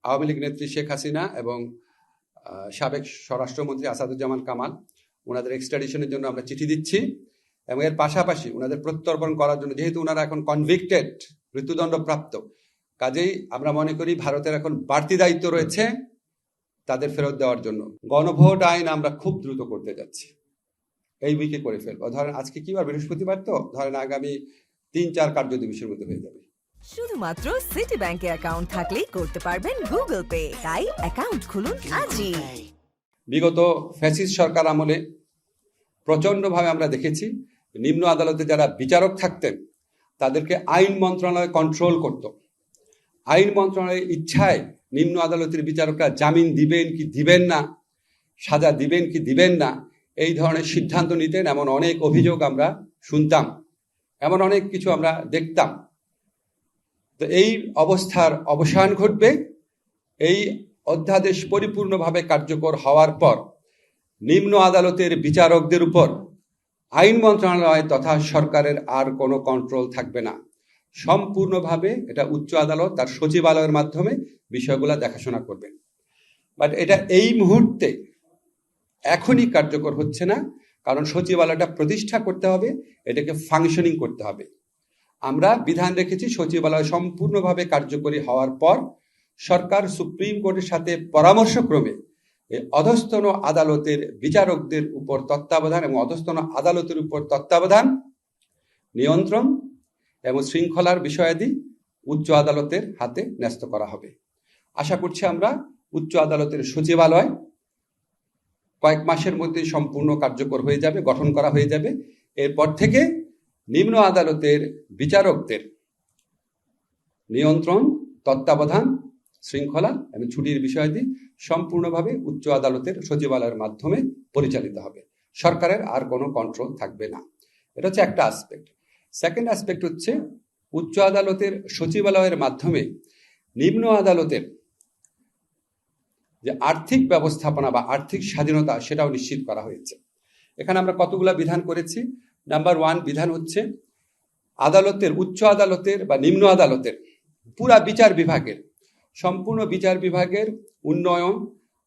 আওয়ামী লীগ নেত্রী শেখ হাসিনা এবং সাবেক স্বরাষ্ট্রমন্ত্রী আসাদুজ্জামান কামাল ওনাদের এক্সট্রাডিশনের জন্য আমরা চিঠি দিচ্ছি এবং এর পাশাপাশি ওনাদের প্রত্যর্পণ করার জন্য, যেহেতু ওনারা এখন কনভিক্টেড, মৃত্যুদণ্ডপ্রাপ্ত, কাজেই আমরা মনে করি ভারতের এখন বাড়তি দায়িত্ব রয়েছে তাদের ফেরত দেওয়ার জন্য। গণভোট আইন আমরা খুব দ্রুত করতে যাচ্ছি, এই উইকে করে ফেলবো। ধরেন আজকে কি বার, বৃহস্পতিবার, তো ধরেন আগামী ৩-৪ কার্য দিবসের মধ্যে হয়ে যাবে। শুধুমাত্র সিটি ব্যাংকে অ্যাকাউন্ট থাকলেই করতে পারবেন গুগল পে, তাই অ্যাকাউন্ট খুলুন আজই। বিগত ফ্যাসিস্ট সরকার আমলে প্রচণ্ডভাবে আমরা দেখেছি নিম্ন আদালতে যারা বিচারক থাকতেন তাদেরকে আইন মন্ত্রণালয় কন্ট্রোল করত। আইন মন্ত্রণালয়ের ইচ্ছায় নিম্ন আদালতের বিচারকরা জামিন দিবেন কি দিবেন না, সাজা দিবেন কি দিবেন না, এই ধরনের সিদ্ধান্ত নিতেন। এমন অনেক অভিযোগ আমরা শুনতাম, এমন অনেক কিছু আমরা দেখতাম। তো এই অবস্থার অবসান ঘটবে। এই অধ্যাদেশ পরিপূর্ণভাবে কার্যকর হওয়ার পর নিম্ন আদালতের বিচারকদের উপর আইন মন্ত্রণালয় তথা সরকারের আর কোনো কন্ট্রোল থাকবে না। সম্পূর্ণভাবে এটা উচ্চ আদালত তার সচিবালয়ের মাধ্যমে বিষয়গুলো দেখাশোনা করবেন। বাট এটা এই মুহূর্তে এখনই কার্যকর হচ্ছে না, কারণ সচিবালয়টা প্রতিষ্ঠা করতে হবে, এটাকে ফাংশনিং করতে হবে। আমরা বিধান রেখেছি সচিবালয় সম্পূর্ণভাবে কার্যকরী হওয়ার পর সরকার সুপ্রিম কোর্টের সাথে পরামর্শক্রমে অধস্তন আদালতের বিচারকদের উপর তত্ত্বাবধান এবং অধস্তন আদালতের উপর তত্ত্বাবধান, নিয়ন্ত্রণ এবং শৃঙ্খলার বিষয়াদি উচ্চ আদালতের হাতে ন্যস্ত করা হবে। আশা করছি আমরা উচ্চ আদালতের সচিবালয় কয়েক মাসের মধ্যে সম্পূর্ণ কার্যকর হয়ে যাবে, গঠন করা হয়ে যাবে। এরপর থেকে নিম্ন আদালতের বিচারকদের নিয়ন্ত্রণ, তত্ত্বাবধান, শৃঙ্খলা এবং ছুটির বিষয়াদি সম্পূর্ণভাবে উচ্চ আদালতের সচিবালয়ের মাধ্যমে পরিচালিত হবে। সরকারের আর কোনো কন্ট্রোল থাকবে না। এটা হচ্ছে একটা আসপেক্ট। সেকেন্ড আসপেক্ট হচ্ছে উচ্চ আদালতের সচিবালয়ের মাধ্যমে নিম্ন আদালতের যে আর্থিক ব্যবস্থাপনা বা আর্থিক স্বাধীনতা সেটাও নিশ্চিত করা হয়েছে। এখানে আমরা কতগুলা বিধান করেছি। নাম্বার 1 বিধান হচ্ছে আদালতের, উচ্চ আদালতের বা নিম্ন আদালতের পুরা বিচার বিভাগের, সম্পূর্ণ বিচার বিভাগের উন্নয়ন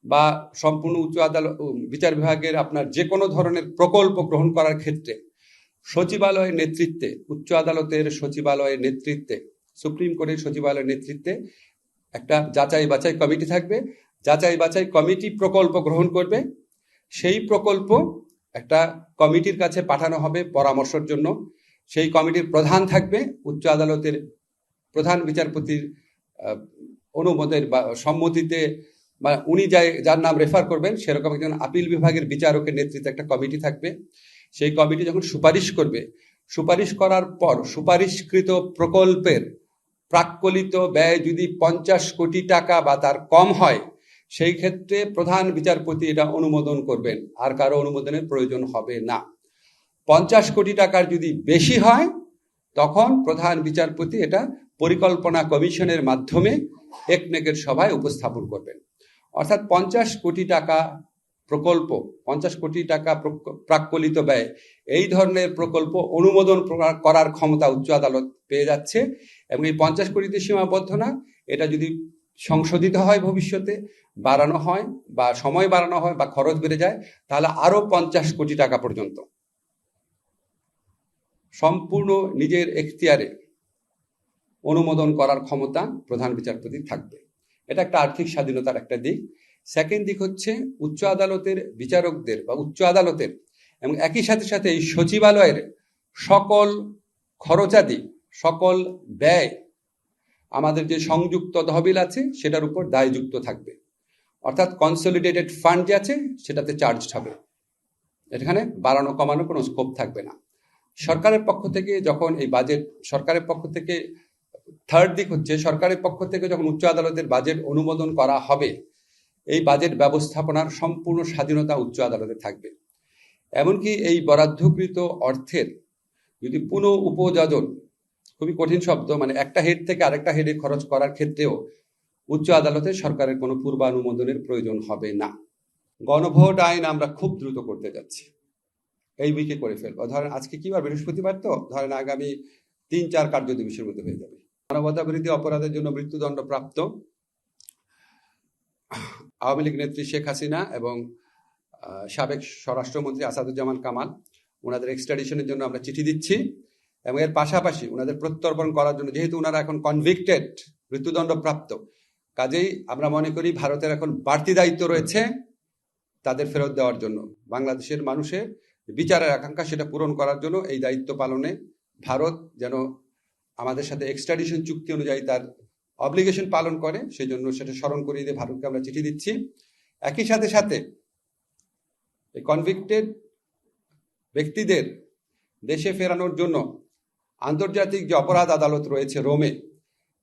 বা সম্পূর্ণ উচ্চ আদালত বিচার বিভাগের আপনার যে কোনো ধরনের প্রকল্প গ্রহণ করার ক্ষেত্রে সচিবালয়ের নেতৃত্বে, উচ্চ আদালতের সচিবালয়ের নেতৃত্বে, সুপ্রিম কোর্টের সচিবালয়ের নেতৃত্বে একটা যাচাই বাছাই কমিটি থাকবে। যাচাই বাছাই কমিটি প্রকল্প গ্রহণ করবে। সেই প্রকল্প একটা কমিটির কাছে পাঠানো হবে পরামর্শের জন্য। সেই কমিটির প্রধান থাকবে উচ্চ আদালতের প্রধান বিচারপতির অনুমোদন বা সম্মতিতে, বা উনি যার নাম রেফার করবেন সেরকম একজন আপিল বিভাগের বিচারকের নেতৃত্বে একটা কমিটি থাকবে। সেই কমিটি যখন সুপারিশ করবে, সুপারিশ করার পর সুপারিশকৃত প্রকল্পের প্রাক্কলিত ব্যয় যদি 50 কোটি টাকা বা তার কম হয়, সেই ক্ষেত্রে প্রধান বিচারপতি এটা অনুমোদন করবেন, আর কারো অনুমোদনের প্রয়োজন হবে না। 50 কোটি টাকার যদি বেশি হয় তখন প্রধান বিচারপতি এটা পরিকল্পনা কমিশনের মাধ্যমে একনেকের সভায় উপস্থাপন করবেন। অর্থাৎ 50 কোটি টাকা প্রকল্প, 50 কোটি টাকা প্রাক্কলিত ব্যয়, এই ধরনের প্রকল্প অনুমোদন করার ক্ষমতা উচ্চ আদালত পেয়ে যাচ্ছে। এবং এই 50 কোটিতে সীমাবদ্ধ না, এটা যদি সংশোধিত হয়, ভবিষ্যতে বাড়ানো হয় বা সময় বাড়ানো হয় বা খরচ বেড়ে যায়, তাহলে আরো 50 কোটি টাকা পর্যন্ত সম্পূর্ণ নিজের এখতিয়ারে অনুমোদন করার ক্ষমতা প্রধান বিচারপতির থাকবে। এটা একটা আর্থিক স্বাধীনতার একটা দিক। সেকেন্ড দিক হচ্ছে উচ্চ আদালতের বিচারকদের বা উচ্চ আদালতের এবং একই সাথে সাথে এই সচিবালয়ের সকল খরচাদি, সকল ব্যয় আমাদের যে সংযুক্ত তহবিল আছে সেটার উপর দায়যুক্ত থাকবে। অর্থাৎ কনসলিডেটেড ফান্ড যে আছে সেটাতে চার্জ হবে। এখানে বাড়ানো কমানো কোনো স্কোপ থাকবে না। সরকারের পক্ষ থেকে যখন এই বাজেট, সরকারের পক্ষ থেকে থার্ড দিক হচ্ছে সরকারের পক্ষ থেকে যখন উচ্চ আদালতের বাজেট অনুমোদন করা হবে, এই বাজেট ব্যবস্থাপনার সম্পূর্ণ স্বাধীনতা উচ্চ আদালতে থাকবে। এমনকি এই বরাদ্দকৃত অর্থের যদি পুনঃ উপযোজন, খুবই কঠিন শব্দ, মানে একটা হেড থেকে আরেকটা হেডে খরচ করার ক্ষেত্রেও উচ্চ আদালতে সরকারের কোনো পূর্বানুমোদনের প্রয়োজন হবে না। গণভোট আইন আমরা খুব দ্রুত করতে যাচ্ছি, এই উইকে করে ফেলবো। ধরেন আজকে কি বার, বৃহস্পতিবার, তো ধরেন আগামী 3-4 কার্য দিবসের মধ্যে হয়ে যাবে। মানবতা বিরোধী অপরাধের জন্য মৃত্যুদণ্ডপ্রাপ্ত আওয়ামী লীগ নেত্রী শেখ হাসিনা এবং সাবেক স্বরাষ্ট্রমন্ত্রী আসাদুজ্জামান কামাল ওনাদের এক্সট্রাডিশনের জন্য আমরা চিঠি দিচ্ছি এবং এর পাশাপাশি ওনাদের প্রত্যর্পণ করার জন্য, যেহেতু ওনারা এখন কনভিক্টেড, মৃত্যুদণ্ডপ্রাপ্ত, কাজেই আমরা মনে করি ভারতের এখন বাড়তি দায়িত্ব রয়েছে তাদের ফেরত দেওয়ার জন্য। বাংলাদেশের মানুষের বিচারের আকাঙ্ক্ষা সেটা পূরণ করার জন্য এই দায়িত্ব পালনে ভারত যেন আমাদের সাথে এক্সট্রাডিশন চুক্তি অনুযায়ী তার অব্লিগেশন পালন করে, সেই জন্য সেটা স্মরণ করিয়ে দিয়ে ভারতকে আমরা চিঠি দিচ্ছি। একই সাথে সাথে এই কনভিক্টেড ব্যক্তিদের দেশে ফেরানোর জন্য আন্তর্জাতিক যে অপরাধ আদালত রয়েছে রোমে,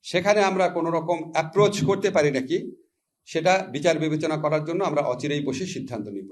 সেখানে আমরা কোনো রকম অ্যাপ্রোচ করতে পারি নাকি সেটা বিচার বিবেচনা করার জন্য আমরা অচিরেই বসে সিদ্ধান্ত নিব।